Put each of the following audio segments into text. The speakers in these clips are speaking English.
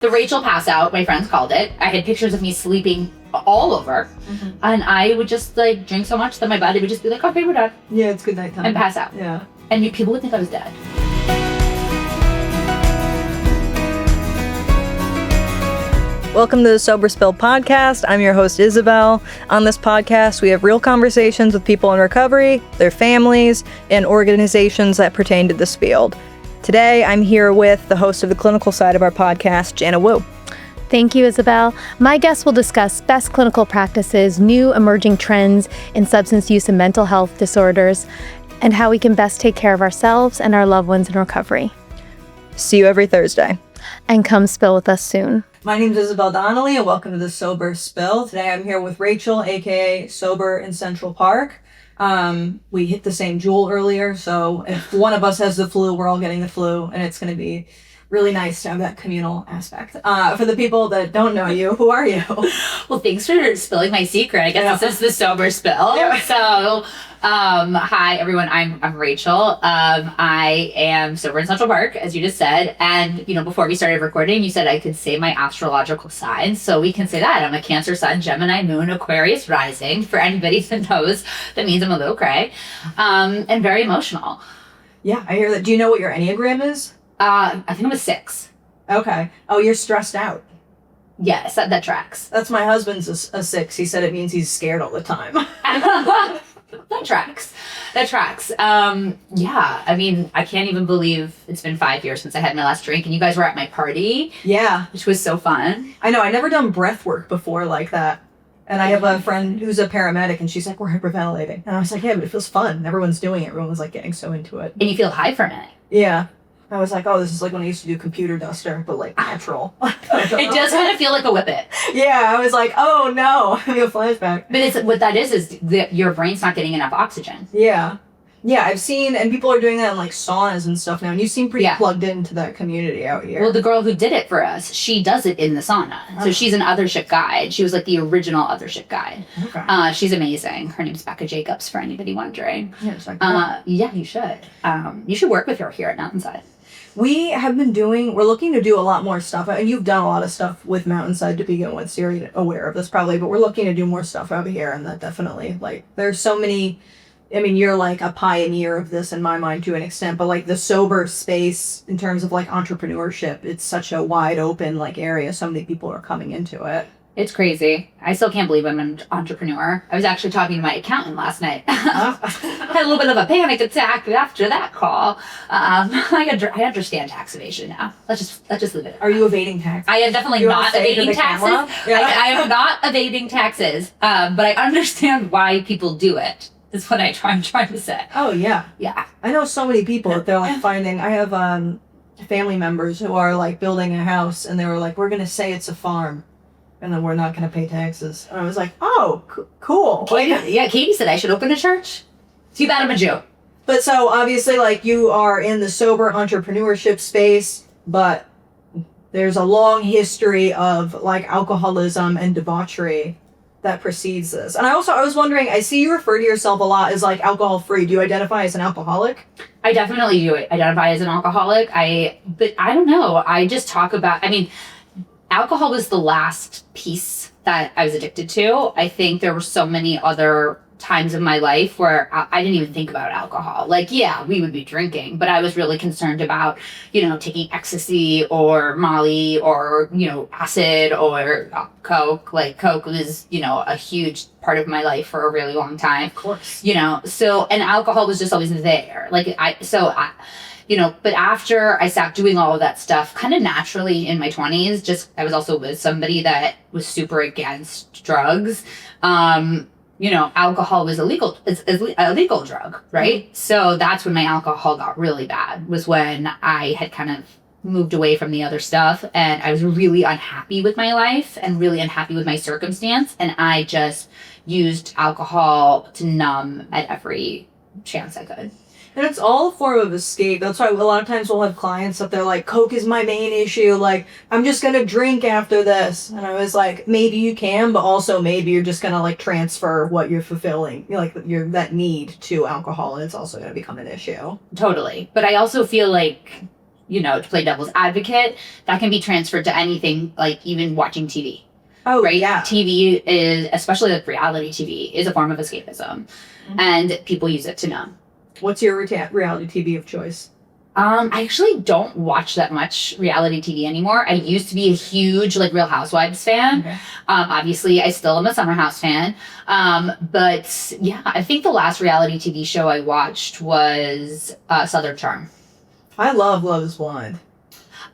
The Rachel pass out, my friends called it. I had pictures of me sleeping all over. Mm-hmm. And I would just like drink so much that my body would just be like, okay, we're done. Yeah, it's good nighttime. And pass out. Yeah. And people would think I was dead. Welcome to the Sober Spill podcast. I'm your host, Isabel. On this podcast, we have real conversations with people in recovery, their families, and organizations that pertain to this field. Today, I'm here with the host of the clinical side of our podcast, Jana Wu. Thank you, Isabel. My guests will discuss best clinical practices, new emerging trends in substance use and mental health disorders, and how we can best take care of ourselves and our loved ones in recovery. See you every Thursday. And come spill with us soon. My name is Isabel Donnelly, and welcome to the Sober Spill. Today I'm here with Rachel, aka Sober in Central Park. We hit the same jewel earlier, so if one of us has the flu, we're all getting the flu, and it's going to be really nice to have that communal aspect. For the people that don't know you, who are you? Well, thanks for spilling my secret. I guess this is the Sober Spill. Yeah. So, hi everyone. I'm Rachel. I am sober in Central Park, as you just said. And before we started recording, you said I could say my astrological sign, so we can say that I'm a Cancer Sun, Gemini Moon, Aquarius rising. For anybody that knows, that means I'm a little cray, and very emotional. Yeah, I hear that. Do you know what your Enneagram is? I think I'm a 6. Okay. Oh, you're stressed out. Yes, that tracks. That's my husband's a 6. He said it means he's scared all the time. That tracks. Yeah, I mean, I can't even believe it's been 5 years since I had my last drink, and you guys were at my party. Yeah. Which was so fun. I know. I never done breath work before like that. And I have a friend who's a paramedic, and she's like, we're hyperventilating. And I was like, yeah, but it feels fun. Everyone's doing it. Everyone was like getting so into it. And you feel high for a minute. Yeah. I was like, oh, this is like when I used to do computer duster, but like natural. It does kind of feel like a whippet. Yeah, I was like, oh no, I mean, a flashback. But what that is that your brain's not getting enough oxygen. Yeah. Yeah, I've seen, and people are doing that in like saunas and stuff now, and you seem pretty plugged into that community out here. Well, the girl who did it for us, she does it in the sauna. Oh. So she's an othership guide. She was like the original othership guide. Okay. She's amazing. Her name's Becca Jacobs, for anybody wondering. Yeah, it's like yeah, you should. You should work with her here at Mountainside. We're looking to do a lot more stuff, and you've done a lot of stuff with Mountainside to begin with, so you're aware of this probably, but we're looking to do more stuff over here, and that definitely, like, there's so many, I mean, you're like a pioneer of this in my mind to an extent, but like the sober space in terms of like entrepreneurship, it's such a wide open like area, so many people are coming into it. It's crazy. I still can't believe I'm an entrepreneur. I was actually talking to my accountant last night. Had a little bit of a panic attack after that call. I understand tax evasion now. Let's just leave it. Are you evading taxes? I am definitely not evading taxes. Yeah. I am not evading taxes, but I understand why people do it. Is what I'm trying to say. Oh yeah. Yeah. I know so many people that they're like finding. I have family members who are like building a house, and they were like, "We're gonna say it's a farm." And then we're not going to pay taxes. And I was like, oh, cool. Katie said I should open a church. Too bad I'm a Jew. But so obviously, like, you are in the sober entrepreneurship space, but there's a long history of like alcoholism and debauchery that precedes this. And I was wondering, I see you refer to yourself a lot as like alcohol free. Do you identify as an alcoholic? I definitely do identify as an alcoholic. But I don't know. I just talk about, alcohol was the last piece that I was addicted to. I think there were so many other times in my life where I didn't even think about alcohol. Like, yeah, we would be drinking, but I was really concerned about, taking ecstasy or Molly or, acid or Coke. Like, Coke was, a huge part of my life for a really long time. Of course. And alcohol was just always there. But after I stopped doing all of that stuff, kind of naturally in my 20s, I was also with somebody that was super against drugs. Alcohol was illegal. It's a legal drug, right? Mm-hmm. So that's when my alcohol got really bad, was when I had kind of moved away from the other stuff, and I was really unhappy with my life and really unhappy with my circumstance. And I just used alcohol to numb at every chance I could. And it's all a form of escape. That's why a lot of times we'll have clients that they're like, Coke is my main issue. Like, I'm just going to drink after this. And I was like, maybe you can, but also maybe you're just going to like transfer what you're fulfilling, that need to alcohol. And it's also going to become an issue. Totally. But I also feel like to play devil's advocate, that can be transferred to anything, like even watching TV. Oh, right? yeah. TV is, especially like reality TV, is a form of escapism, and people use it to numb. What's your reality TV of choice? I actually don't watch that much reality TV anymore. I used to be a huge like Real Housewives fan. Okay. Obviously, I still am a Summer House fan. But yeah, I think the last reality TV show I watched was Southern Charm. I love Love is Blind.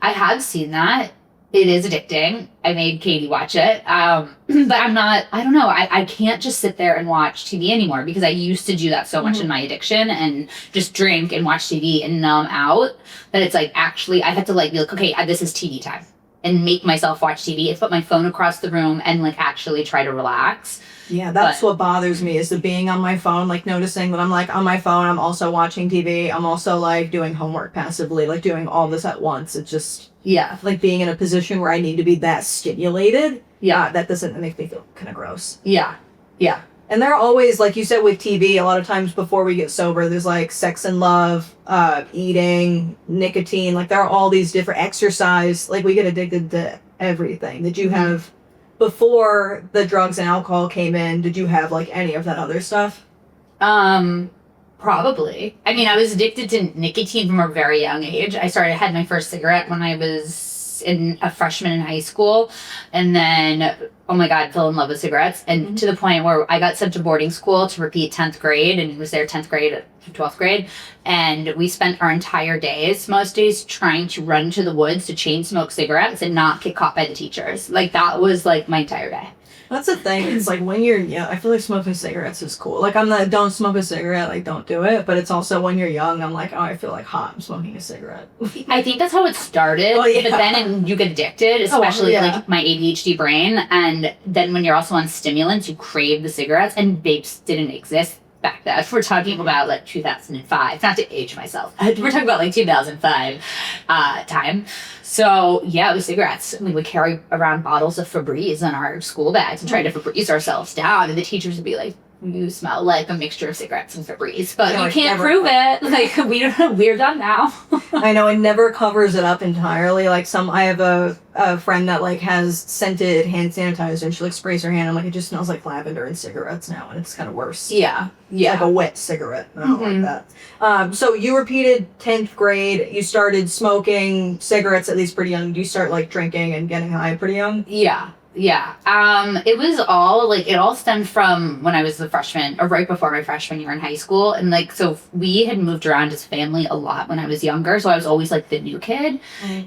I have seen that. It is addicting. I made Katie watch it. But I don't know. I can't just sit there and watch TV anymore because I used to do that so much in my addiction and just drink and watch TV and numb out that it's like actually I had to like be like, okay, this is TV time and make myself watch TV and put my phone across the room and like actually try to relax. Yeah, that's what bothers me is the being on my phone, like noticing that I'm like on my phone, I'm also watching TV, I'm also like doing homework passively, like doing all this at once. It's just like being in a position where I need to be that stimulated. That doesn't make me feel kind of gross. Yeah. And they're always, like you said with TV, a lot of times before we get sober, there's like sex and love, eating, nicotine, like there are all these different exercise, like we get addicted to everything. Did you have, before the drugs and alcohol came in, did you have like any of that other stuff? Probably. I mean, I was addicted to nicotine from a very young age. I had my first cigarette when I was a freshman in high school, and then, oh my God, fell in love with cigarettes, and to the point where I got sent to boarding school to repeat 10th grade, and was there 10th grade to 12th grade, and we spent our entire days, most days, trying to run to the woods to chain smoke cigarettes and not get caught by the teachers. Like, that was, like, my entire day. That's the thing. It's like when you're young, I feel like smoking cigarettes is cool. Like I'm not, don't smoke a cigarette, like don't do it. But it's also when you're young, I'm like, oh, I feel like hot. I'm smoking a cigarette. I think that's how it started. Oh, yeah. But then you get addicted, especially like my ADHD brain. And then when you're also on stimulants, you crave the cigarettes. And vapes didn't exist back then. We're talking about like 2005. Not to age myself. We're talking about like 2005 time. So yeah, it was cigarettes. We would carry around bottles of Febreze in our school bags and try to Febreze ourselves down. And the teachers would be like, you smell like a mixture of cigarettes and Febreze, but you can't prove it. Like we're done now. I know it never covers it up entirely. Like I have a friend that like has scented hand sanitizer and she like sprays her hand and like it just smells like lavender and cigarettes now and it's kind of worse. Yeah. Like a wet cigarette. I don't like that. So you repeated 10th grade. You started smoking cigarettes at least pretty young. Do you start like drinking and getting high pretty young? Yeah. It was all like, it all stemmed from when I was a freshman or right before my freshman year in high school. And like, so we had moved around as family a lot when I was younger. So I was always like the new kid.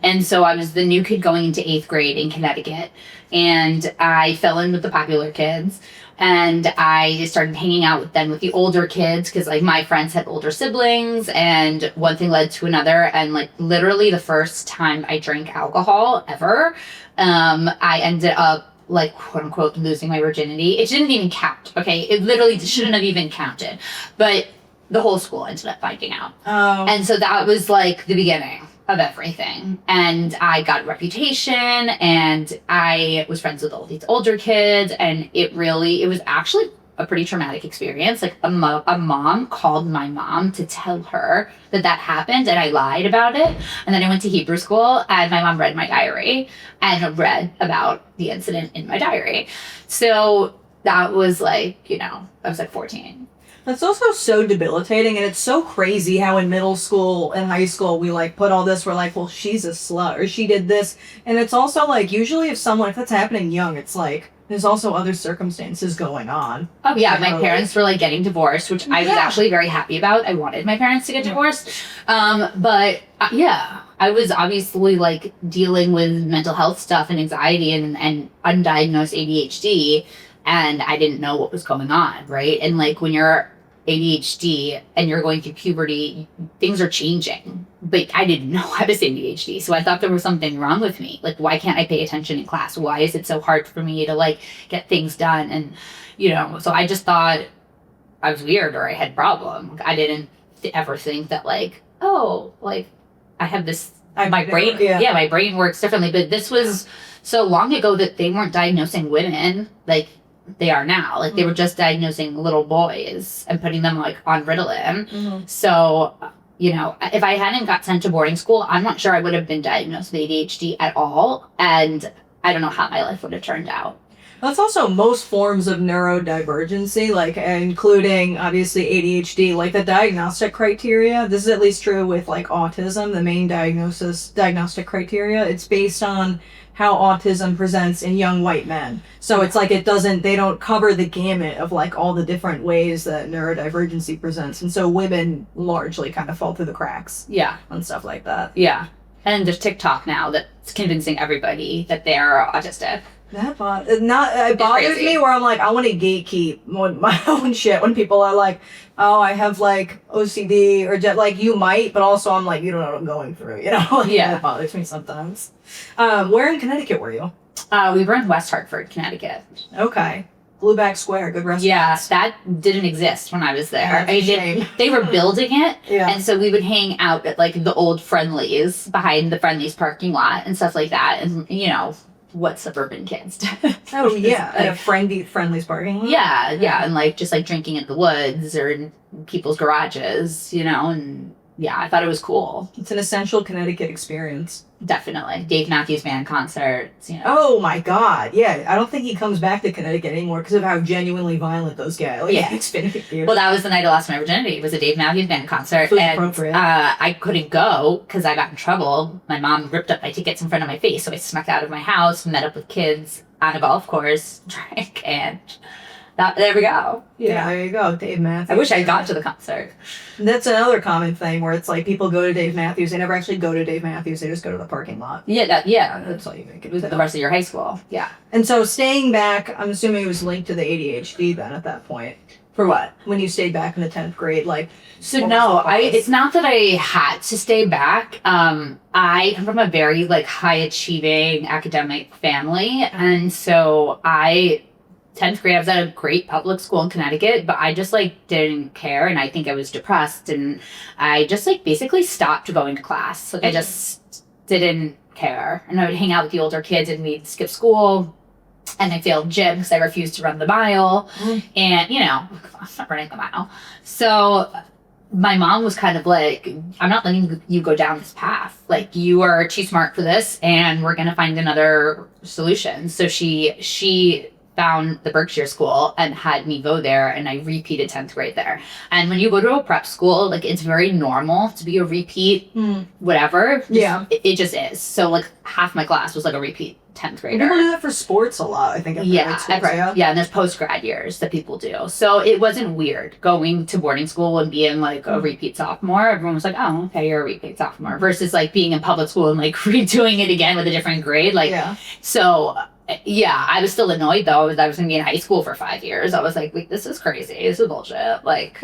And so I was the new kid going into 8th grade in Connecticut. And I fell in with the popular kids. And I started hanging out with the older kids because like my friends had older siblings and one thing led to another. And like literally the first time I drank alcohol ever, I ended up like quote unquote losing my virginity. It didn't even count. Okay. It literally shouldn't have even counted, but the whole school ended up finding out. Oh. And so that was like the beginning of everything. And I got a reputation and I was friends with all these older kids. And it was actually a pretty traumatic experience. Like a mom called my mom to tell her that happened and I lied about it. And then I went to Hebrew school and my mom read my diary and read about the incident in my diary. So that was like, I was like 14. That's also so debilitating, and it's so crazy how in middle school and high school we like put all this, we're like, well, she's a slut or she did this, and it's also like usually if that's happening young, it's like there's also other circumstances going on. Oh yeah, my parents were like getting divorced, which I was actually very happy about. I wanted my parents to get divorced, but I was obviously like dealing with mental health stuff and anxiety and undiagnosed ADHD. And I didn't know what was going on, right? And like when you're ADHD and you're going through puberty, things are changing. But I didn't know I was ADHD. So I thought there was something wrong with me. Like, why can't I pay attention in class? Why is it so hard for me to like get things done? And, so I just thought I was weird or I had a problem. I didn't ever think that like, oh, like I have this, my brain works differently. But this was so long ago that they weren't diagnosing women like they are now. Like they were just diagnosing little boys and putting them like on Ritalin. So you know, if I hadn't got sent to boarding school, I'm not sure I would have been diagnosed with ADHD at all. And I don't know how my life would have turned out. That's also most forms of neurodivergency, like including obviously ADHD, like the diagnostic criteria. This is at least true with like autism, the main diagnostic criteria. It's based on how autism presents in young white men. So it's like they don't cover the gamut of like all the different ways that neurodivergency presents. And so women largely kind of fall through the cracks. Yeah. And stuff like that. Yeah. And there's TikTok now that's convincing everybody that they're autistic. It bothers me where I'm like, I want to gatekeep my own shit when people are like, oh, I have like OCD or like you might, but also I'm like, you don't know what I'm going through, you know? Like, yeah. That bothers me sometimes. Where in Connecticut were you? We were in West Hartford, Connecticut. Okay. Blueback Square, good restaurant. Yeah, that didn't exist when I was there. They were building it, yeah. And so we would hang out at like the old Friendlies behind the Friendlies parking lot and stuff like that, and you know what suburban kids do. Oh yeah, at a Friendly's parking lot. Yeah, and like just like drinking in the woods or in people's garages, you know, and yeah, I thought it was cool. It's an essential Connecticut experience. Definitely. Dave Matthews Band concerts, you know. Oh my God, yeah. I don't think he comes back to Connecticut anymore because of how genuinely violent those guys. Like, yeah. Well, that was the night I lost my virginity. It was a Dave Matthews Band concert, and I couldn't go because I got in trouble. My mom ripped up my tickets in front of my face, so I snuck out of my house, met up with kids on a golf course, drank, and there we go. Yeah, there you go, Dave Matthews. I wish I got to the concert. That's another common thing where it's like people go to Dave Matthews. They never actually go to Dave Matthews. They just go to the parking lot. Yeah, that's all you make it. It was the rest of your high school. Yeah. And so staying back, I'm assuming it was linked to the ADHD then at that point. For what? When you stayed back in the 10th grade, like. So no, it's not that I had to stay back. I come from a very like high achieving academic family, and so 10th grade, I was at a great public school in Connecticut, but I just like didn't care, and I think I was depressed, and I just like basically stopped going to class. Like I just didn't care, and I would hang out with the older kids, and we'd skip school, and I failed gym because I refused to run the mile, and you know, I'm not running the mile. So my mom was kind of like, I'm not letting you go down this path. Like you are too smart for this, and we're gonna find another solution. So she found the Berkshire School and had me go there, and I repeated 10th grade there. And when you go to a prep school, like it's very normal to be a repeat, whatever. Yeah. It just is. So like half my class was like a repeat 10th grader. People do that for sports a lot, I think. Yeah, and there's post-grad years that people do. So it wasn't weird going to boarding school and being like a repeat sophomore. Everyone was like, oh, okay, you're a repeat sophomore. Versus like being in public school and like redoing it again with a different grade. Like, so yeah, I was still annoyed though that I was going to be in high school for 5 years. I was like, wait, this is crazy. This is bullshit. Like,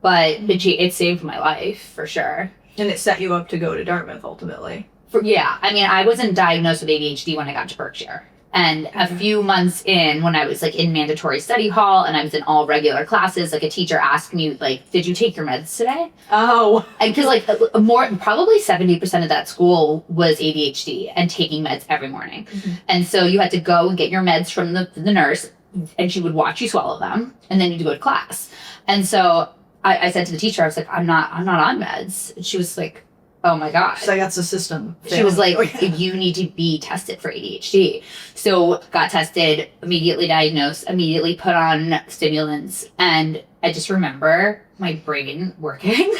but it saved my life for sure. And it set you up to go to Dartmouth ultimately. I mean, I wasn't diagnosed with ADHD when I got to Berkshire. And a few months in, when I was like in mandatory study hall and I was in all regular classes, like a teacher asked me, like, did you take your meds today? Oh. And because like probably 70% of that school was ADHD and taking meds every morning. And so you had to go and get your meds from the nurse, and she would watch you swallow them, and then you'd go to class. And so I said to the teacher, I was like, I'm not on meds. And she was like, oh my God. So that's the system. She was like, you need to be tested for ADHD. So got tested, immediately diagnosed, immediately put on stimulants. And I just remember my brain working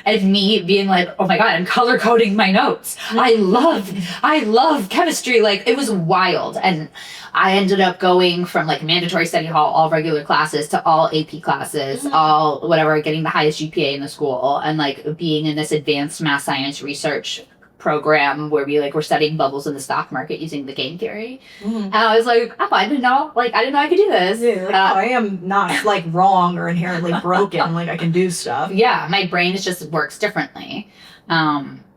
and me being like, oh my God, I'm color coding my notes. I love chemistry. Like it was wild. And I ended up going from like mandatory study hall, all regular classes, to all AP classes, all whatever, getting the highest GPA in the school, and like being in this advanced math science research program where we like were studying bubbles in the stock market using the game theory. And I was like, oh, I didn't know I could do this. Yeah, like, I am not like wrong or inherently broken. Like I can do stuff. Yeah, my brain just works differently.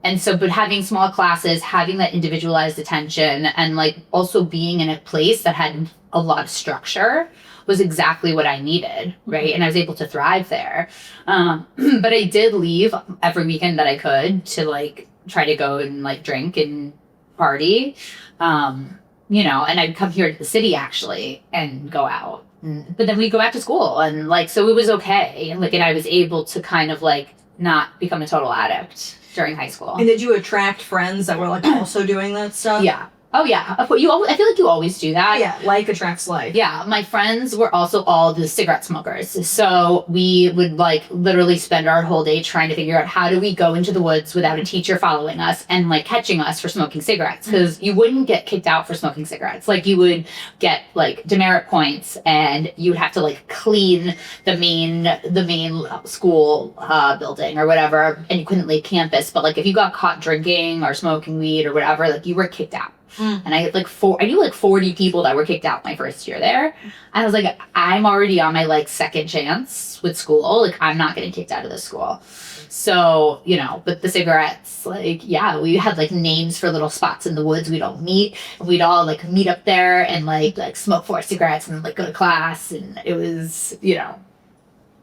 And so, but having small classes, having that individualized attention, and like also being in a place that had a lot of structure was exactly what I needed, right? And I was able to thrive there. But I did leave every weekend that I could to like try to go and like drink and party, you know, and I'd come here to the city actually and go out. But then we'd go back to school, and like, so it was okay. Like, and I was able to kind of like not become a total addict during high school. And did you attract friends that were like also doing that stuff? Yeah. Oh yeah. Of course, I feel like you always do that. Yeah, like attracts like. Yeah, my friends were also all the cigarette smokers. So we would like literally spend our whole day trying to figure out how do we go into the woods without a teacher following us and like catching us for smoking cigarettes. Because you wouldn't get kicked out for smoking cigarettes. Like you would get like demerit points and you would have to like clean the main school building or whatever, and you couldn't leave campus. But like if you got caught drinking or smoking weed or whatever, like you were kicked out. And I had like I knew like 40 people that were kicked out my first year there. And I was like, I'm already on my like second chance with school. Like I'm not getting kicked out of this school. So, you know, but the cigarettes, like, yeah, we had like names for little spots in the woods we'd all meet. We'd all like meet up there and like smoke 4 cigarettes and like go to class. And it was, you know,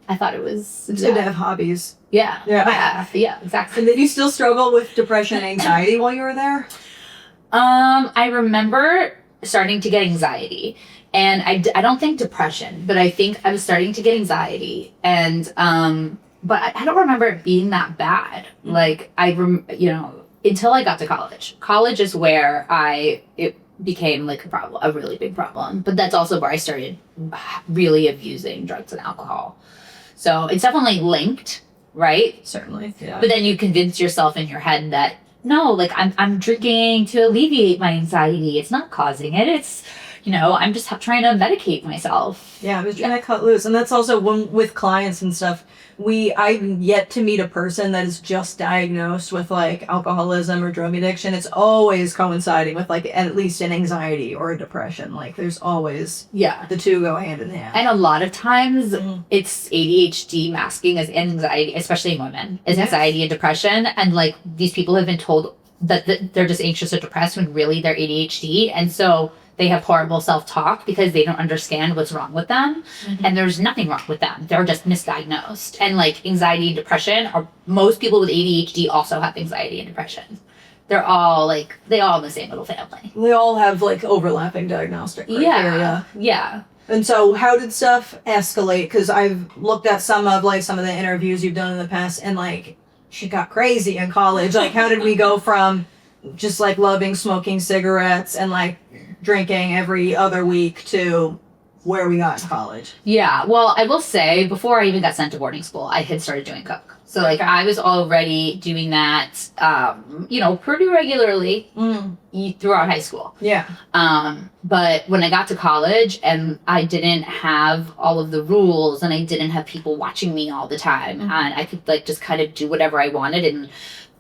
I thought it was. It's good to have hobbies. Yeah. Yeah. Yeah, exactly. And did you still struggle with depression and anxiety while you were there? I remember starting to get anxiety, and I don't think depression, but I think I was starting to get anxiety, and but I don't remember it being that bad. Like you know, until I got to college. College is where it became like a really big problem. But that's also where I started really abusing drugs and alcohol. So it's definitely linked, right? Certainly. Yeah. But then you convince yourself in your head that no, like I'm drinking to alleviate my anxiety. It's not causing it. It's, you know, I'm just trying to medicate myself. Yeah, I was trying to cut loose. And that's also when with clients and stuff, I've yet to meet a person that is just diagnosed with like alcoholism or drug addiction. It's always coinciding with like at least an anxiety or a depression. Like there's always, the two go hand in hand. And a lot of times it's ADHD masking as anxiety, especially in women, as anxiety and depression. And like these people have been told that they're just anxious or depressed when really they're ADHD. And so they have horrible self-talk because they don't understand what's wrong with them. And there's nothing wrong with them. They're just misdiagnosed. And like anxiety and depression, most people with ADHD also have anxiety and depression. They're all like, they all in the same little family. They all have like overlapping diagnostic criteria. Yeah. And so how did stuff escalate? Because I've looked at some of the interviews you've done in the past, and like she got crazy in college. Like how did we go from just like loving smoking cigarettes and like drinking every other week to where we got in college? Yeah, well, I will say, before I even got sent to boarding school, I had started doing coke. So, like, I was already doing that, you know, pretty regularly throughout high school. Yeah. But when I got to college and I didn't have all of the rules and I didn't have people watching me all the time, and I could, like, just kind of do whatever I wanted and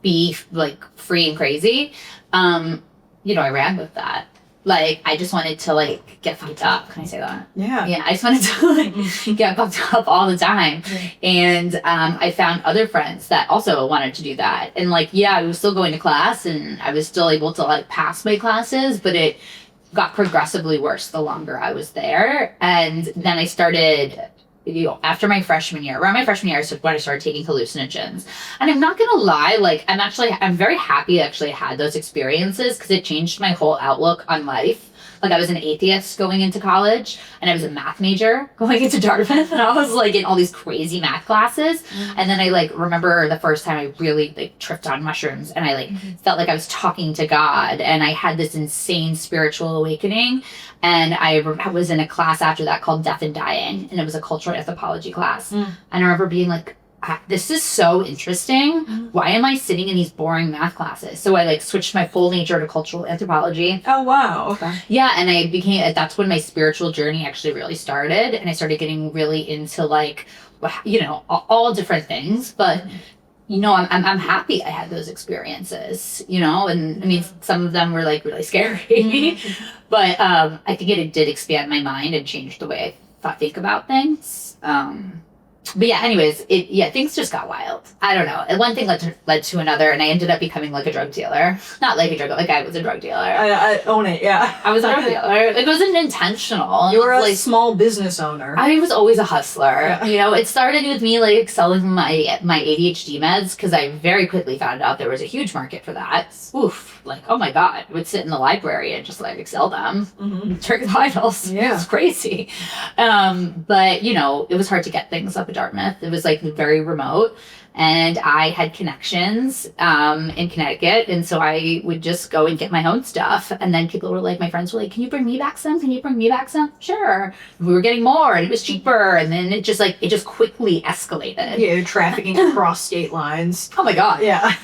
be, like, free and crazy, you know, I ran with that. Like, I just wanted to, like, get fucked up. Can I say that? Yeah. Yeah, I just wanted to, like, get fucked up all the time. And I found other friends that also wanted to do that. And, like, yeah, I was still going to class, and I was still able to, like, pass my classes, but it got progressively worse the longer I was there. And then I started, you know, after my freshman year, around my freshman year, when I started taking hallucinogens. And I'm not gonna lie, like, I'm very happy I actually had those experiences, because it changed my whole outlook on life. Like, I was an atheist going into college, and I was a math major going into Dartmouth, and I was, like, in all these crazy math classes. And then I, like, remember the first time I really, like, tripped on mushrooms, and I, like, felt like I was talking to God, and I had this insane spiritual awakening. And I was in a class after that called Death and Dying, and it was a cultural anthropology class. And I remember being like, this is so interesting. Why am I sitting in these boring math classes? So I, like, switched my full major to cultural anthropology. Oh, wow. Okay. Yeah, and that's when my spiritual journey actually really started. And I started getting really into, like, you know, all different things. But, you know, I'm happy I had those experiences, you know? And, I mean, some of them were, like, really scary. But I think it did expand my mind and change the way I think about things. But yeah, anyways, things just got wild. I don't know. And one thing led to another, and I ended up becoming like a drug dealer. Not like a drug, like I was a drug dealer. I own it, yeah. I was a drug dealer. It wasn't intentional. You were a like, small business owner. I was always a hustler. Yeah. You know, it started with me like selling my ADHD meds, because I very quickly found out there was a huge market for that. Oof, like, oh my God, I would sit in the library and just like sell them. Trick titles. Yeah. It's crazy. But, you know, it was hard to get things up at Dartmouth. It was like very remote. and I had connections in Connecticut, and so I would just go and get my own stuff. And then people were like, my friends were like, "Can you bring me back some? Can you bring me back some?" Sure. We were getting more, and it was cheaper, and then it just quickly escalated. Yeah, trafficking across state lines. Oh my god. Yeah.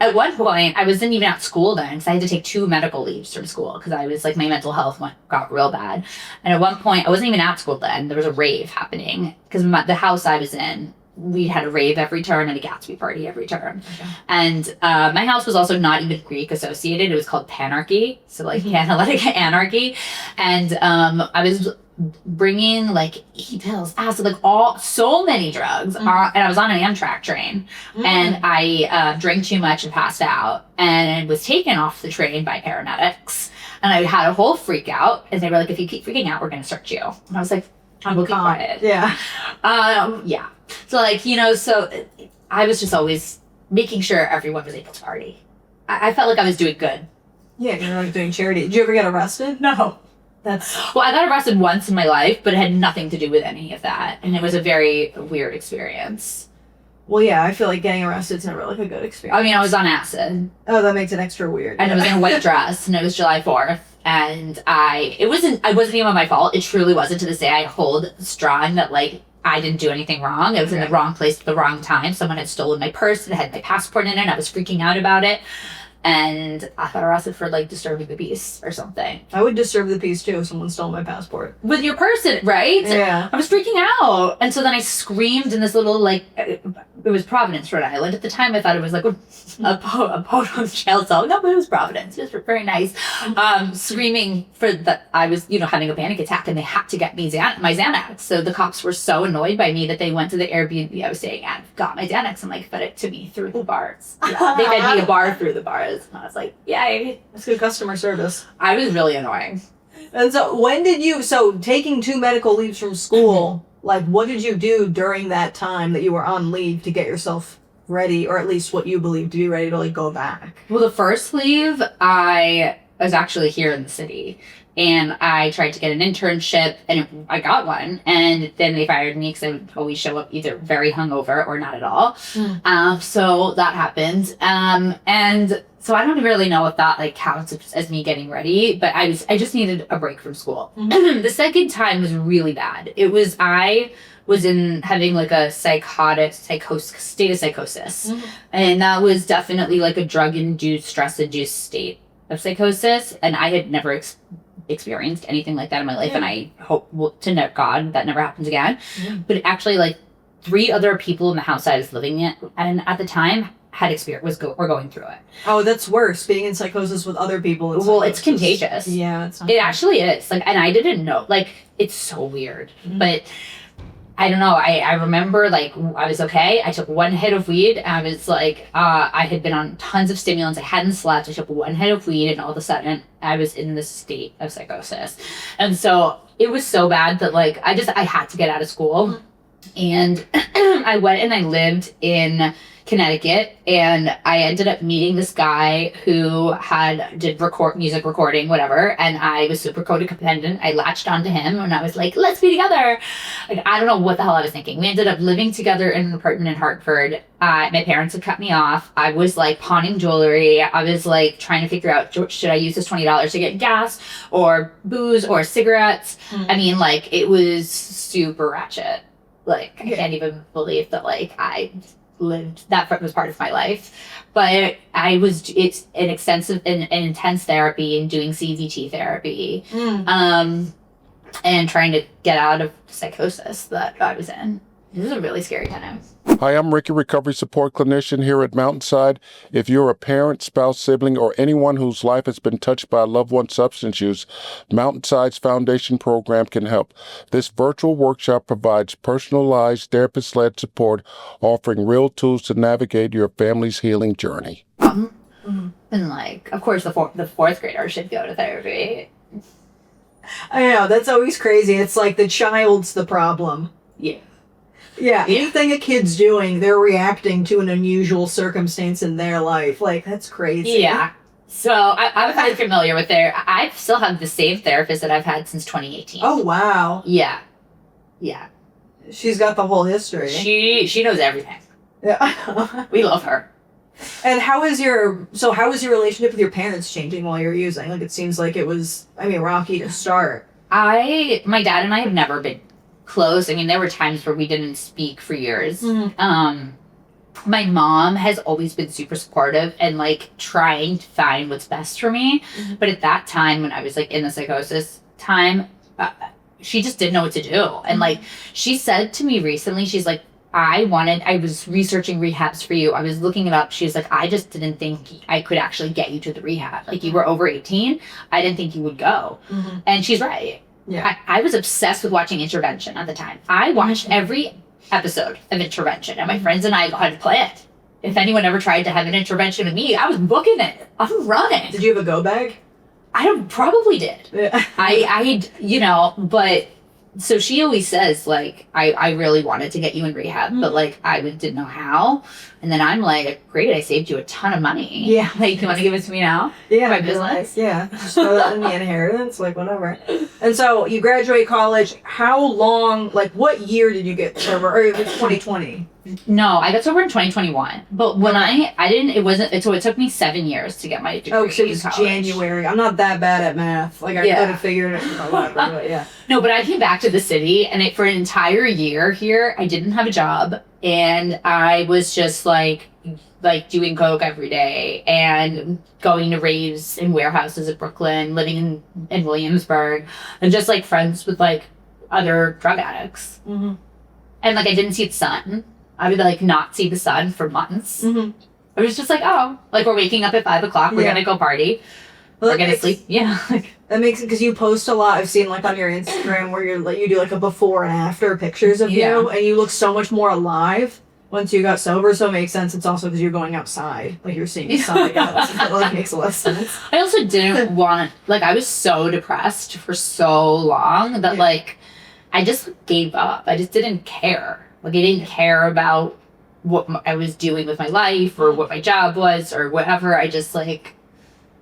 At one point, I wasn't even at school then, because I had to take 2 medical leaves from school because I was like, my mental health got real bad. And at one point, I wasn't even at school then. There was a rave happening because the house I was in, we had a rave every term and a Gatsby party every term. Okay. And my house was also not even Greek associated. It was called Panarchy, so like analytic anarchy. And I was bringing like pills, acid, like so many drugs. And I was on an Amtrak train, and I drank too much and passed out, and was taken off the train by paramedics. And I had a whole freak out, and they were like, "If you keep freaking out, we're going to search you." And I was like, "I'm keep quiet." Yeah. Yeah. So like, so I was just always making sure everyone was able to party. I felt like I was doing good. Yeah, you're like doing charity. Did you ever get arrested? No. Well, I got arrested once in my life, but it had nothing to do with any of that. And it was a very weird experience. Well, yeah, I feel like getting arrested is never like a good experience. I mean, I was on acid. Oh, that makes it extra weird. And I was in a white dress, and it was July 4th. And it wasn't even my fault. It truly wasn't. To this day, I hold strong that like I didn't do anything wrong. I was in the wrong place at the wrong time. Someone had stolen my purse and had my passport in it, and I was freaking out about it. And I got arrested for like disturbing the peace or something. I would disturb the peace too if someone stole my passport. With your person, right? Yeah. I was freaking out. And so then I screamed in this little like, it was Providence, Rhode Island. At the time I thought it was like a podunk jail cell. No, but it was Providence. It was very nice. Screaming for that I was, having a panic attack, and they had to get me my Xanax. So the cops were so annoyed by me that they went to the Airbnb I was staying at, got my Xanax, and like fed it to me through the bars. Yeah. They fed me a bar through the bars. And I was like, yay. That's good customer service. I was really annoying. And so taking 2 medical leaves from school, like what did you do during that time that you were on leave to get yourself ready, or at least what you believe to be ready to like go back? Well, the first leave, I was actually here in the city, and I tried to get an internship, and I got one, and then they fired me because I would always show up either very hungover or not at all. So that happened. And so I don't really know if that like counts as me getting ready, but I just needed a break from school. The second time was really bad. I was having like a state of psychosis. And that was definitely like a drug-induced, stress-induced state of psychosis. And I had never experienced anything like that in my life. And I hope to God that never happens again. But actually like 3 other people in the house I was living in, and at the time were going through it. Oh, that's worse, being in psychosis with other people. Well, it's contagious. Yeah, it actually is. Like, and I didn't know. Like, it's so weird. But I don't know. I remember, like, I was okay. I took 1 hit of weed. I was like, I had been on tons of stimulants. I hadn't slept. I took 1 hit of weed, and all of a sudden, I was in this state of psychosis. And so it was so bad that, like, I had to get out of school. And I went and I lived in Connecticut, and I ended up meeting this guy who did music recording, whatever, and I was super codependent. I latched onto him, and I was like, let's be together. Like, I don't know what the hell I was thinking. We ended up living together in an apartment in Hartford. My parents had cut me off. I was like pawning jewelry. I was like trying to figure out, should I use this $20 to get gas or booze or cigarettes? I mean, like, it was super ratchet. Like, I can't even believe that, like, I lived, that was part of my life. But it's an extensive and intense therapy, and doing CBT therapy, and trying to get out of psychosis that I was in. It was a really scary time. Hi, I'm Ricky, recovery support clinician here at Mountainside. If you're a parent, spouse, sibling, or anyone whose life has been touched by a loved one's substance use, Mountainside's Foundation program can help. This virtual workshop provides personalized, therapist-led support, offering real tools to navigate your family's healing journey. And like, of course, the fourth grader should go to therapy. I know, that's always crazy. It's like the child's the problem. Yeah, anything a kid's doing, they're reacting to an unusual circumstance in their life. Like, that's crazy. Yeah. So I'm kind of familiar with I still have the same therapist that I've had since 2018. Oh, wow. Yeah. She's got the whole history. She knows everything. Yeah. We love her. And how is your relationship with your parents changing while you're using? Like, it seems like it was, rocky to start. My dad and I have never been close. I mean, there were times where we didn't speak for years. My mom has always been super supportive and like trying to find what's best for me. But at that time, when I was like in the psychosis time, she just didn't know what to do. And like, she said to me recently, she's like, I was researching rehabs for you. I was looking it up. She was like, I just didn't think I could actually get you to the rehab. Like, you were over 18. I didn't think you would go. And she's right. Yeah. I was obsessed with watching Intervention at the time. I watched every episode of Intervention, and my friends and I had to play it. If anyone ever tried to have an intervention with me, I was booking it. I was running. Did you have a go bag? Probably did. Yeah. But so she always says, like, I really wanted to get you in rehab, but like, I didn't know how. And then I'm like, great, I saved you a ton of money. Yeah. Like, you want to give it to me now? Yeah. My business? Just throw that in the inheritance, like, whatever. And so you graduate college. How long, like, what year did you get sober? Or it was 2020? No, I got sober in 2021. But when it took me 7 years to get my degree. Oh, so it was in college. January. I'm not that bad at math. Like, I could have figured it out. But yeah. No, but I came back to the city, and for an entire year here, I didn't have a job, and I was just like doing coke every day and going to raves in warehouses at Brooklyn, living in Williamsburg, and just like friends with like other drug addicts. And like, I didn't see the sun. I would like not see the sun for months. It was just like, oh, like, we're waking up at 5 o'clock. We're gonna go party. Well, we're gonna sleep. Yeah. That makes it, because you post a lot. I've seen like on your Instagram where you do like a before and after pictures of you, and you look so much more alive once you got sober. So it makes sense. It's also because you're going outside, like you're seeing the sun. It like makes a lot of sense. I also didn't want, like, I was so depressed for so long that like, I just gave up. I just didn't care. Like, I didn't care about what I was doing with my life or what my job was or whatever. I just like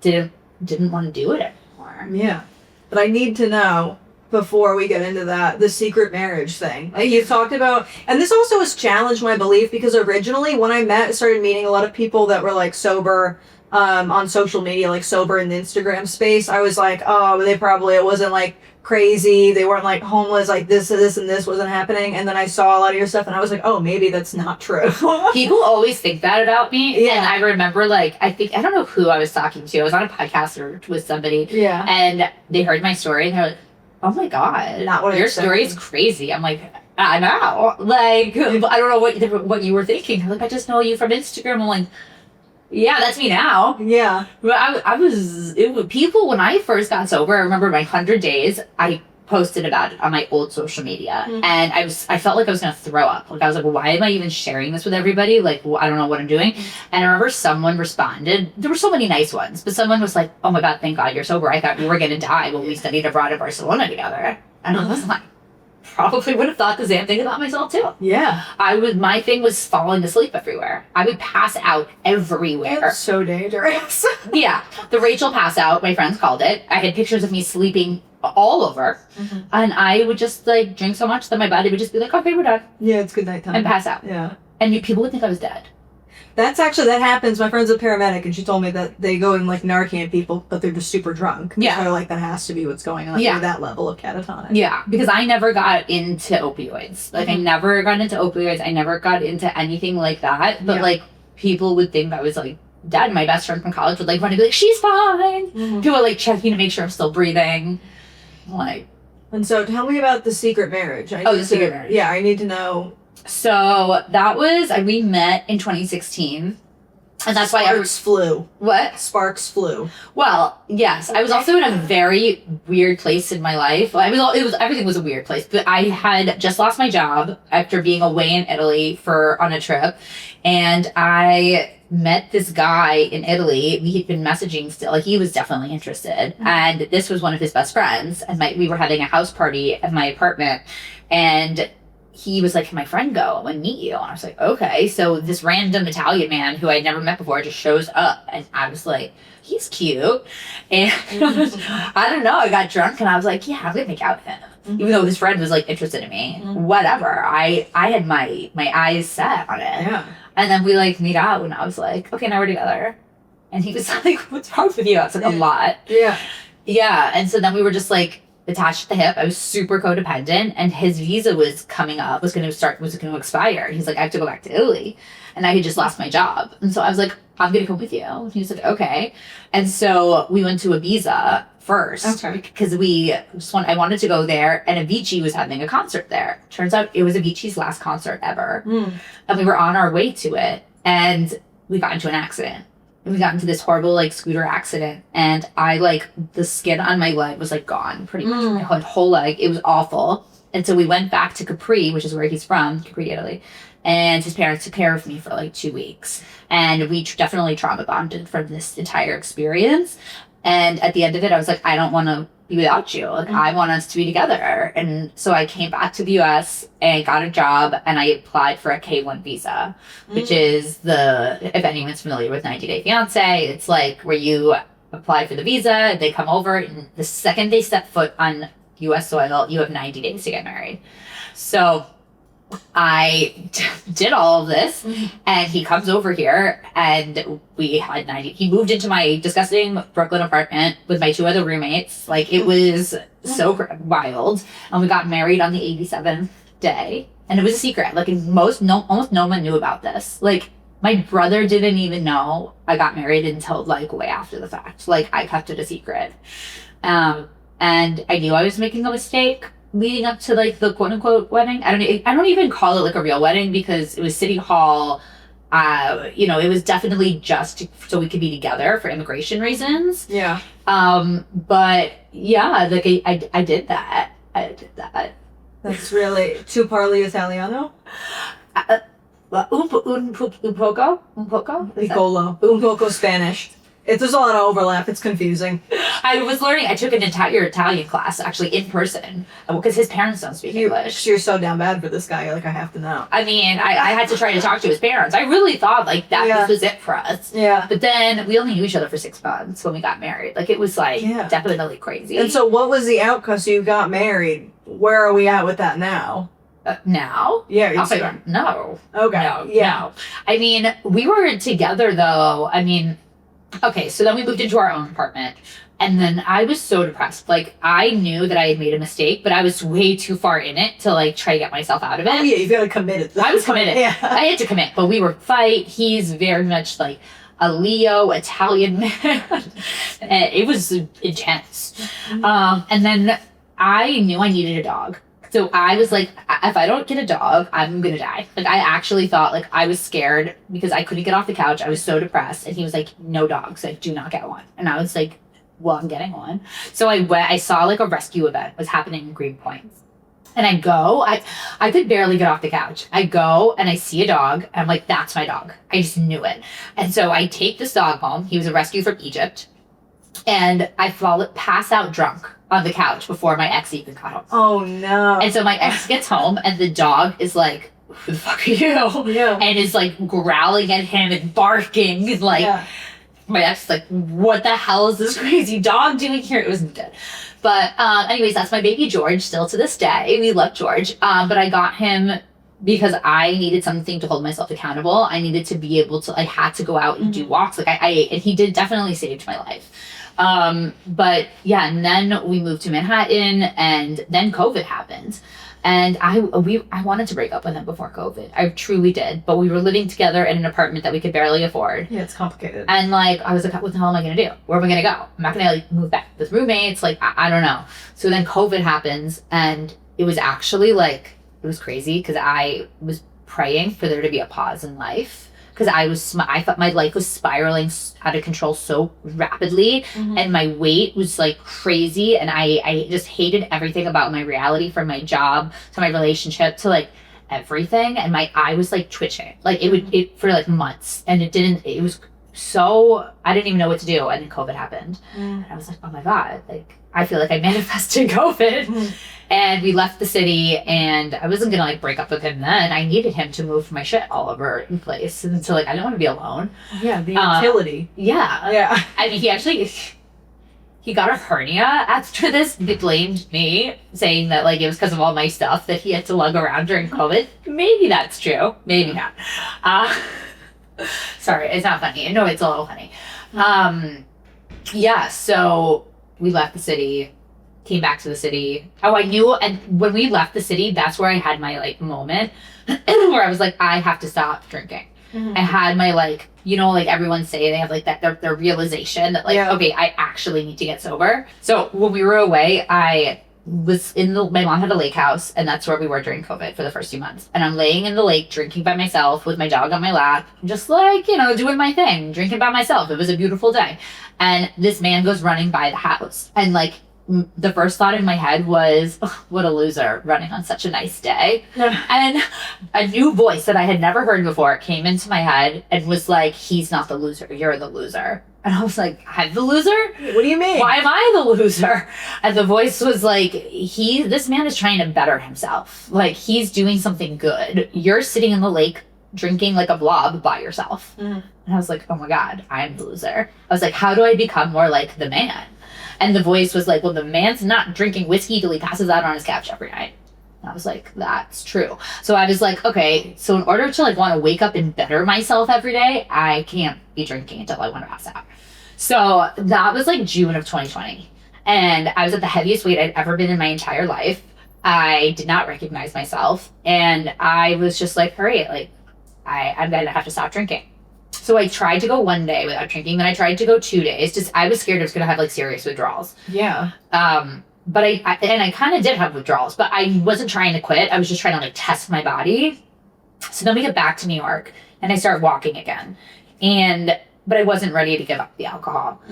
didn't want to do it anymore. Yeah. But I need to know, before we get into that, the secret marriage thing. Like, you talked about, and this also has challenged my belief, because originally when I started meeting a lot of people that were like sober on social media, like sober in the Instagram space, I was like, oh, it wasn't like crazy. They weren't like homeless, like this and this wasn't happening. And then I saw a lot of your stuff and I was like, oh, maybe that's not true. People always think that about me. Yeah. And I remember, like, I don't know who I was talking to. I was on a podcast with somebody. Yeah. And they heard my story and they're like, oh my God, not what your story is crazy. I'm like, I know. Like, I don't know what you were thinking. They're like, I just know you from Instagram. I'm like, yeah, that's me now. Yeah. But people, when I first got sober, I remember my 100 days, I posted about it on my old social media. And I felt like I was going to throw up. Like, I was like, well, why am I even sharing this with everybody? Like, well, I don't know what I'm doing. And I remember someone responded. There were so many nice ones, but someone was like, oh my God, thank God you're sober. I thought you were going to die when we studied abroad in Barcelona together. And I was like, probably would have thought the same thing about myself too. Yeah. My thing was falling asleep everywhere. I would pass out everywhere. That's so dangerous. Yeah. The Rachel pass out, my friends called it. I had pictures of me sleeping all over. And I would just like drink so much that my body would just be like, okay, we're done. Yeah, it's good nighttime. And pass out. Yeah. And people would think I was dead. That happens. My friend's a paramedic, and she told me that they go and like Narcan people, but they're just super drunk. Yeah. So like that has to be what's going on. Yeah. That level of catatonic. Yeah, because I never got into opioids. Like, I never got into opioids. I never got into anything like that. But like, people would think I was like dead. My best friend from college would like run and be like, she's fine. People were like checking to make sure I'm still breathing. Like, and so tell me about the secret marriage. The secret marriage. Yeah, I need to know. So that was, we met in 2016. And that's why Sparks flew. What? Sparks flew. Well, yes. I was also in a very weird place in my life. Everything was a weird place. But I had just lost my job after being away in Italy on a trip. And I met this guy in Italy. We had been messaging still. Like, he was definitely interested. And this was one of his best friends. And we were having a house party at my apartment. And he was like, can my friend go and meet you? And I was like, okay. So this random Italian man who I'd never met before just shows up. And I was like, he's cute. And I don't know. I got drunk and I was like, yeah, I'm going to make out with him. Even though his friend was like interested in me. Whatever. I had my eyes set on it. Yeah. And then we like meet out and I was like, okay, now we're together. And he was like, what's wrong with you? I was like, a lot. Yeah. Yeah. And so then we were just like attached at the hip. I was super codependent and his visa was coming up, was going to expire. And he's like, I have to go back to Italy. And I had just lost my job. And so I was like, I'm going to come with you. And he was like, okay. And so we went to Ibiza first because I wanted to go there and Avicii was having a concert there. Turns out it was Avicii's last concert ever. And we were on our way to it and we got into an accident. And we got into this horrible like scooter accident and I like the skin on my leg was like gone pretty much my whole leg. It was awful. And so we went back to Capri, which is where he's from, Capri, Italy. And his parents took care of me for like 2 weeks. And we definitely trauma bonded from this entire experience. And at the end of it, I was like, I don't want to be without you. Like, I want us to be together. And so I came back to the US and got a job and I applied for a K-1 visa, which is if anyone's familiar with 90 Day Fiancé, it's like where you apply for the visa, they come over, and the second they step foot on US soil, you have 90 days to get married. So I did all of this and he comes over here and we had he moved into my disgusting Brooklyn apartment with my 2 other roommates. Like it was so wild. And we got married on the 87th day and it was a secret. Like almost no one knew about this. Like my brother didn't even know I got married until like way after the fact. Like I kept it a secret. And I knew I was making a mistake leading up to like the quote unquote wedding. I don't even call it like a real wedding because it was City Hall. It was definitely just so we could be together for immigration reasons. Yeah. But yeah, like I did that. That's really tu parli Italiano? Un poco? Piccolo. Un poco Spanish. There's a lot of overlap. It's confusing. I took an entire Italian class actually in person because his parents don't speak English. You're so down bad for this guy. You're like, I have to know. I mean, I had to try to talk to his parents. I really thought like this was it for us. Yeah. But then we only knew each other for 6 months when we got married. Like it was like definitely crazy. And so what was the outcome? So you got married. Where are we at with that now? Now? Yeah. No. Okay. No. I mean, we were together though. I mean, okay, so then we moved into our own apartment. And then I was so depressed. Like, I knew that I had made a mistake, but I was way too far in it to, like, try to get myself out of it. Oh, yeah, you've got to commit. I was committed. Yeah. I had to commit, but we were fight. He's very much, like, a Leo Italian man. And it was intense. And then I knew I needed a dog. So I was like, if I don't get a dog, I'm going to die. Like, I actually thought, like, I was scared because I couldn't get off the couch. I was so depressed. And he was like, no dogs. Like, do not get one. And I was like, well, I'm getting one. So I saw, like, a rescue event was happening in Greenpoint. And I go, I could barely get off the couch. I go and I see a dog. And I'm like, that's my dog. I just knew it. And so I take this dog home. He was a rescue from Egypt. And I pass out drunk on the couch before my ex even got home. Oh, no. And so my ex gets home and the dog is like, who the fuck are you? Yeah. And is like growling at him and barking. And like, my ex is like, what the hell is this crazy dog doing here? It wasn't good. But anyways, that's my baby George still to this day. We love George. But I got him because I needed something to hold myself accountable. I needed to be able to, I had to go out and do walks. Like and he definitely saved my life. But yeah, and then we moved to Manhattan and then COVID happened. And I wanted to break up with him before COVID. I truly did. But we were living together in an apartment that we could barely afford. Yeah, it's complicated. And like, I was like, what the hell am I going to do? Where am I going to go? I'm not going to like move back with roommates. Like, I don't know. So then COVID happens and it was actually like, it was crazy because I was praying for there to be a pause in life. Because I thought my life was spiraling out of control so rapidly, and my weight was like crazy, and I just hated everything about my reality, from my job to my relationship to like everything, and my eye was like twitching, like it for like months, and it was so, I didn't even know what to do, and then COVID happened, and I was like, oh my god, like I feel like I manifested COVID. And we left the city, and I wasn't gonna like break up with him then. I needed him to move my shit all over the place, and so like I didn't want to be alone. Yeah, the utility. Yeah. I mean, he got a hernia after this. He blamed me, saying that like it was because of all my stuff that he had to lug around during COVID. Maybe that's true. Maybe not. Sorry, it's not funny. No, it's a little funny. Yeah, so we left the city, came back to the city. Oh, I knew, and when we left the city, that's where I had my like moment where I was like, I have to stop drinking. I had my like, you know, like everyone say they have like that their realization that like, okay, I actually need to get sober. So when we were away, I was my mom had a lake house, and that's where we were during COVID for the first 2 months. And I'm laying in the lake drinking by myself with my dog on my lap, just like, you know, doing my thing, drinking by myself. It was a beautiful day. And this man goes running by the house, and like the first thought in my head was, oh, what a loser running on such a nice day. And a new voice that I had never heard before came into my head and was like, he's not the loser, you're the loser. And I was like, I'm the loser? What do you mean? Why am I the loser? And the voice was like, this man is trying to better himself. Like, he's doing something good. You're sitting in the lake drinking like a blob by yourself. And I was like, oh my God, I'm the loser. I was like, how do I become more like the man? And the voice was like, well, the man's not drinking whiskey till he passes out on his couch every night. And I was like, that's true. So I was like, okay, so in order to like want to wake up and better myself every day, I can't be drinking until I want to pass out. So that was like June of 2020. And I was at the heaviest weight I'd ever been in my entire life. I did not recognize myself. And I was just like, all right, like, I'm going to have to stop drinking. So I tried to go 1 day without drinking. Then I tried to go 2 days. Just I was scared I was going to have like serious withdrawals. Yeah. But I kind of did have withdrawals, but I wasn't trying to quit. I was just trying to like test my body. So then we get back to New York and I start walking again. But I wasn't ready to give up the alcohol.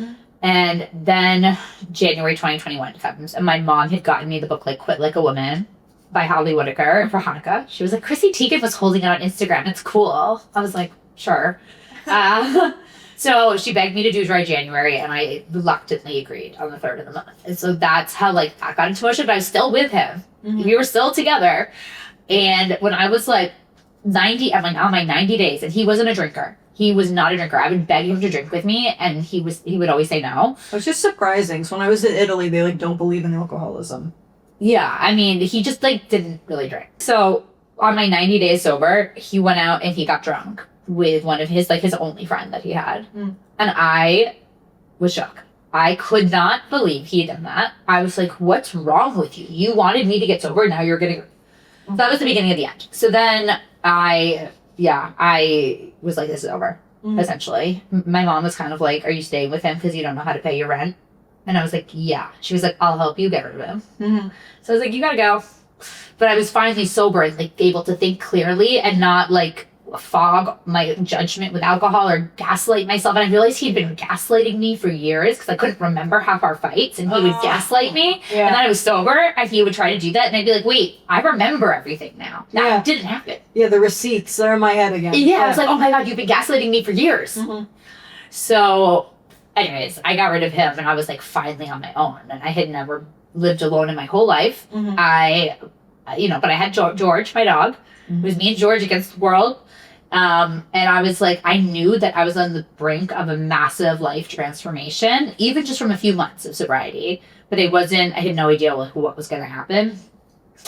And then January 2021 comes, and my mom had gotten me the book like Quit Like a Woman by Holly Whitaker for Hanukkah. She was like, Chrissy Teigen was holding it on Instagram. It's cool. I was like, sure. So she begged me to do Dry January, and I reluctantly agreed on the 3rd of the month. And so that's how like I got into motion, but I was still with him. We were still together. And when I was like 90, I'm like on my 90 days, and he wasn't a drinker. He was not a drinker. I would beg him to drink with me, and he would always say no. It's just surprising. So when I was in Italy, they like don't believe in alcoholism. Yeah, I mean, he just like didn't really drink. So on my 90 days sober, he went out and he got drunk with one of his only friend that he had. And I was shook. I could not believe he had done that. I was like, what's wrong with you? You wanted me to get sober, now you're gonna... That was the beginning of the end. So then I was like, this is over, essentially. My mom was kind of like, are you staying with him because you don't know how to pay your rent? And I was like, yeah. She was like, I'll help you get rid of him. So I was like, you gotta go. But I was finally sober and like able to think clearly and not like fog my judgment with alcohol or gaslight myself. And I realized he'd been gaslighting me for years because I couldn't remember half our fights, and he would gaslight me. And then I was sober and he would try to do that, and I'd be like, wait, I remember everything now. That didn't happen. Yeah, the receipts, they're in my head again. I was like, oh my God, you've been gaslighting me for years. So anyways, I got rid of him, and I was like finally on my own, and I had never lived alone in my whole life. But I had George, my dog. It was me and George against the world. And I was like, I knew that I was on the brink of a massive life transformation, even just from a few months of sobriety. But I had no idea like what was going to happen.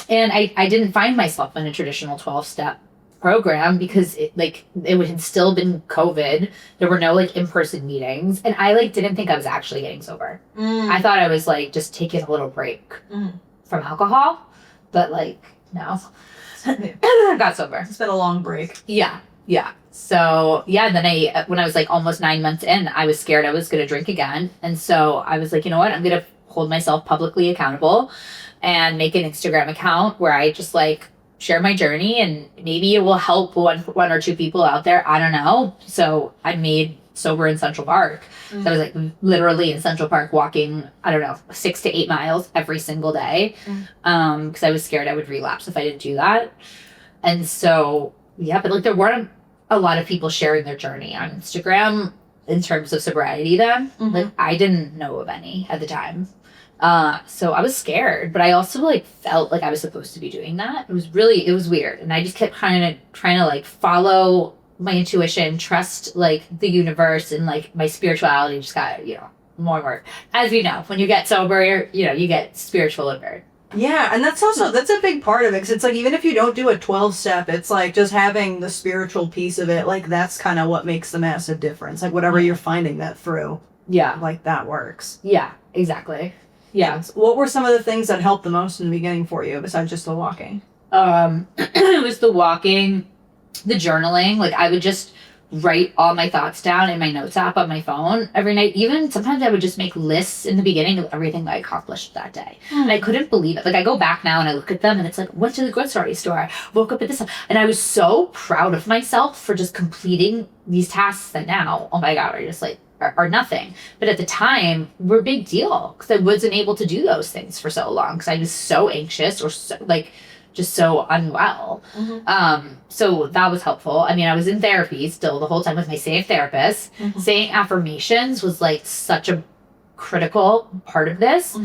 And I didn't find myself in a traditional 12-step program because it had still been COVID. There were no like in-person meetings. And I like didn't think I was actually getting sober. I thought I was like just taking a little break from alcohol. But like, no. I got sober. It's been a long break. Yeah. So, then when I was like almost 9 months in, I was scared I was going to drink again. And so I was like, you know what? I'm going to hold myself publicly accountable and make an Instagram account where I just like share my journey, and maybe it will help one or two people out there. I don't know. So I made Sober in Central Park. So I was like literally in Central Park walking, 6 to 8 miles every single day. Because I was scared I would relapse if I didn't do that. And so, but like there weren't a lot of people sharing their journey on Instagram in terms of sobriety then. Like I didn't know of any at the time. So I was scared, but I also like felt like I was supposed to be doing that. It was weird. And I just kept kind of trying to like follow my intuition, trust like the universe, and like my spirituality just got, more and more. As you know, when you get sober, you get spiritual and weird. Yeah, and that's a big part of it, because it's like, even if you don't do a 12-step, it's like just having the spiritual piece of it, like that's kind of what makes the massive difference. Like whatever you're finding that through, Yeah. like that works. Yeah, exactly. Yeah. What were some of the things that helped the most in the beginning for you besides just the walking? It was the walking, the journaling. Like I would just write all my thoughts down in my notes app on my phone every night. Even sometimes I would just make lists in the beginning of everything that I accomplished that day. And I couldn't believe it. Like I go back now and I look at them and it's like, went to the grocery store, woke up at this time. And I was so proud of myself for just completing these tasks that now, oh my God, are just like, are nothing. But at the time, were a big deal because I wasn't able to do those things for so long because I was so anxious or so, like, just so unwell. So that was helpful. I mean, I was in therapy still the whole time with my same therapist. Saying affirmations was like such a critical part of this.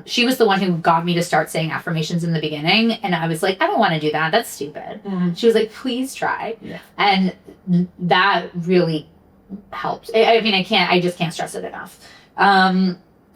She was the one who got me to start saying affirmations in the beginning. And I was like, I don't want to do that. That's stupid. She was like, please try. And that really helped. I mean, I just can't stress it enough.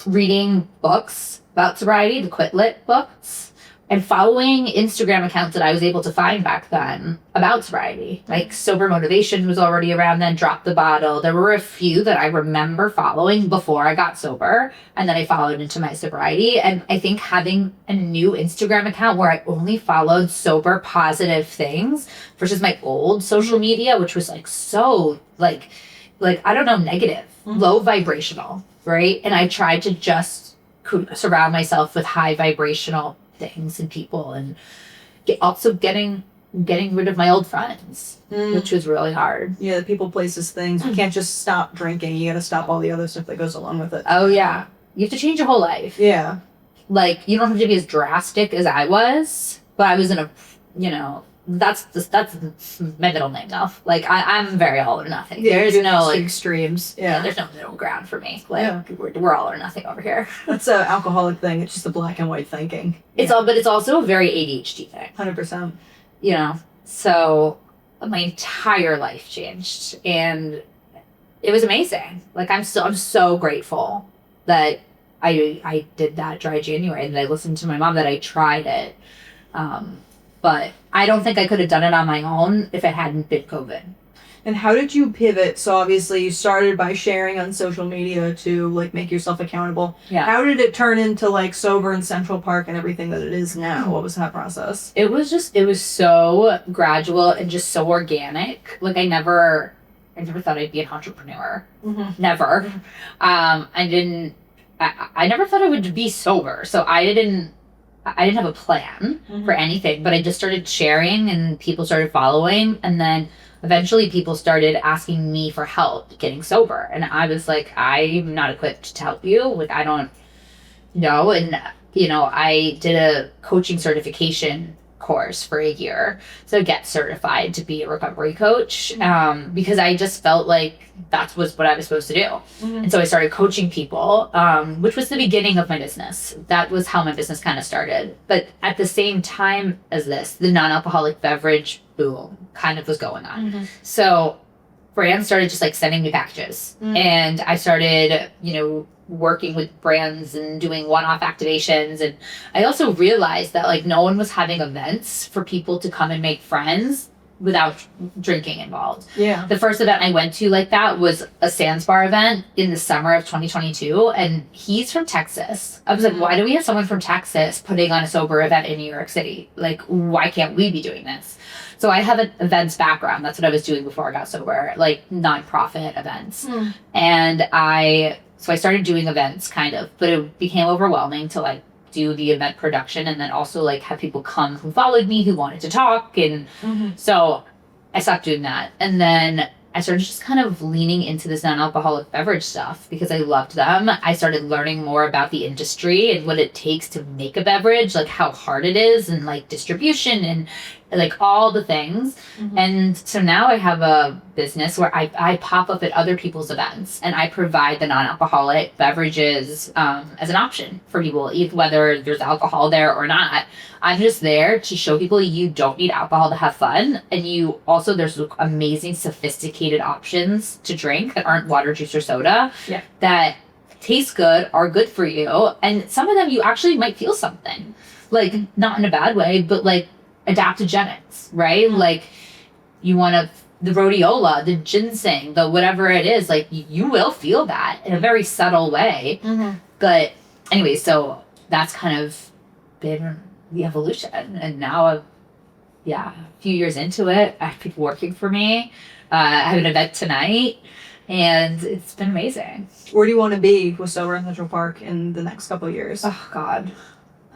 Reading books about sobriety, the Quit Lit books, and following Instagram accounts that I was able to find back then about sobriety. Like Sober Motivation was already around then, Drop the Bottle. There were a few that I remember following before I got sober, and then I followed into my sobriety. And I think having a new Instagram account where I only followed sober positive things versus my old social media, which was like so like I don't know, negative, low vibrational, right? And I tried to just surround myself with high vibrational things and people, and also getting rid of my old friends, which was really hard. Yeah, the people, places, things. You can't just stop drinking. You got to stop all the other stuff that goes along with it. Oh yeah, you have to change your whole life. Yeah, like you don't have to be as drastic as I was, but I was in a, that's my middle name now. Like I'm very all or nothing. Yeah, There's no like extremes. Yeah. There's no middle ground for me. Like we're all or nothing over here. That's an alcoholic thing. It's just a black and white thinking. It's all, but it's also a very ADHD thing. 100%. So my entire life changed, and it was amazing. Like I'm so grateful that I did that dry January, and that I listened to my mom, that I tried it. But I don't think I could have done it on my own if it hadn't been COVID. And how did you pivot? So obviously you started by sharing on social media to like make yourself accountable. Yeah. How did it turn into like Sober in Central Park and everything that it is now? What was that process? It was so gradual and just so organic. Like I never thought I'd be an entrepreneur. Never. I never thought I would be sober. So I didn't have a plan for anything, but I just started sharing and people started following, and then eventually people started asking me for help getting sober, and I was like, I'm not equipped to help you. Like I don't know. And I did a coaching certification course for a year, so get certified to be a recovery coach, because I just felt like that was what I was supposed to do. And so I started coaching people, which was the beginning of my business. That was how my business kind of started. But at the same time as this, the non-alcoholic beverage boom kind of was going on. So brands started just like sending me packages, and I started working with brands and doing one-off activations. And I also realized that like no one was having events for people to come and make friends without drinking involved. Yeah. The first event I went to like that was a Sands Bar event in the summer of 2022, and he's from Texas. I was like, why do we have someone from Texas putting on a sober event in New York City? Like, why can't we be doing this? So I have an events background. That's what I was doing before I got sober, like nonprofit events. And I started doing events kind of, but it became overwhelming to like do the event production and then also like have people come who followed me who wanted to talk. And so I stopped doing that. And then I started just kind of leaning into this non-alcoholic beverage stuff because I loved them. I started learning more about the industry and what it takes to make a beverage, like how hard it is, and like distribution and like all the things. And so now I have a business where I pop up at other people's events and I provide the non-alcoholic beverages as an option for people, whether there's alcohol there or not. I'm just there to show people you don't need alcohol to have fun. And you also, there's amazing sophisticated options to drink that aren't water, juice, or soda that taste good, are good for you. And some of them you actually might feel something. Like, not in a bad way, but like adaptogenics, right? Like, you want to, the rhodiola, the ginseng, the whatever it is, like, you will feel that in a very subtle way. But anyway, so that's kind of been the evolution. And now, a few years into it, I have people working for me. I have an event tonight, and it's been amazing. Where do you want to be with Sober in Central Park in the next couple of years? Oh, God.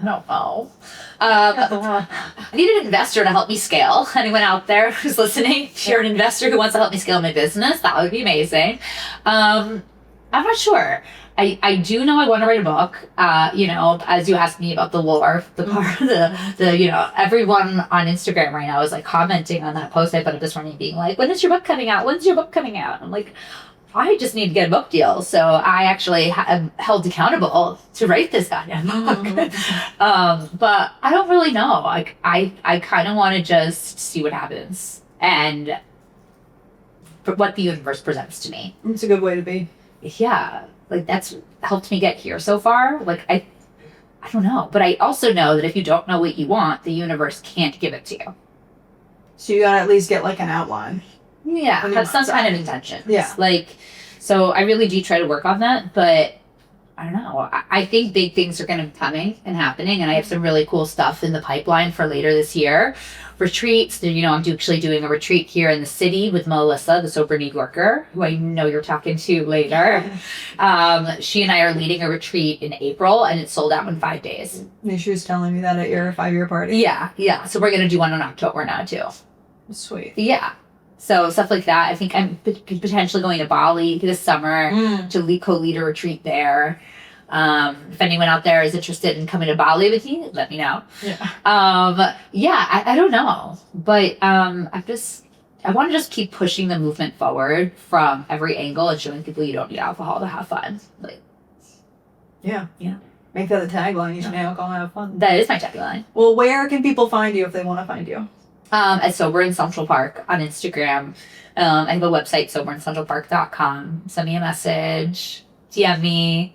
I don't know. I need an investor to help me scale. Anyone out there who's listening, if you're an investor who wants to help me scale my business, that would be amazing. I'm not sure. I do know I want to write a book. As you asked me about the lore, everyone on Instagram right now is like commenting on that post I put up this morning, being like, "When is your book coming out? When's your book coming out?" I'm like, I just need to get a book deal. So I actually am held accountable to write this goddamn book. But I don't really know. Like, I kind of want to just see what happens and what the universe presents to me. It's a good way to be. Yeah. Like, that's helped me get here so far. Like, I don't know. But I also know that if you don't know what you want, the universe can't give it to you. So you gotta at least get like an outline. Yeah, have some kind of intention. Yeah. Like, so I really do try to work on that, but I don't know. I think big things are going to be coming and happening, and I have some really cool stuff in the pipeline for later this year. Retreats. I'm actually doing a retreat here in the city with Melissa, the sober need worker, who I know you're talking to later. She and I are leading a retreat in April, and it's sold out in 5 days. She was telling me that at your 5-year party. Yeah. So we're going to do one in October now, too. Sweet. Yeah. So stuff like that. I think I'm potentially going to Bali this summer to co-lead a retreat there. If anyone out there is interested in coming to Bali with me, let me know. I don't know, but I want to just keep pushing the movement forward from every angle and showing people you don't need alcohol to have fun. Like, yeah. Make that a tagline. You should alcohol have fun. That is my tagline. Well, where can people find you if they want to find you? At Sober in Central Park on Instagram. I have a website, soberincentralpark.com. Send me a message, DM me.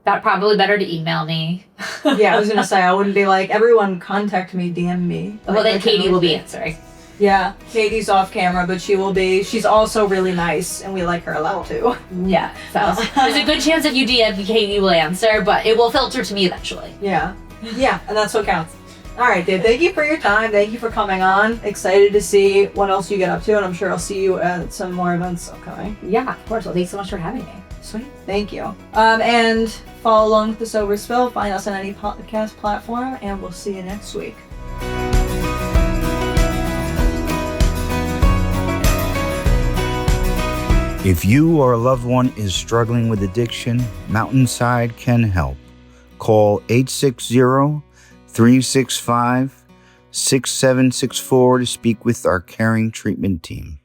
Probably better to email me. Yeah, I was gonna say, I wouldn't be like, everyone contact me, DM me. Well, then Katie will be answering. Yeah, Katie's off camera, but she's also really nice, and we like her a lot too. Yeah, so there's a good chance if you DM, Katie will answer, but it will filter to me eventually. Yeah, and that's what counts. All right, Dave, thank you for your time. Thank you for coming on. Excited to see what else you get up to, and I'm sure I'll see you at some more events upcoming. Yeah, of course. Well, thanks so much for having me. Sweet. Thank you. And follow along with The Sober Spill. Find us on any podcast platform, and we'll see you next week. If you or a loved one is struggling with addiction, Mountainside can help. Call 860-365-6764 to speak with our caring treatment team.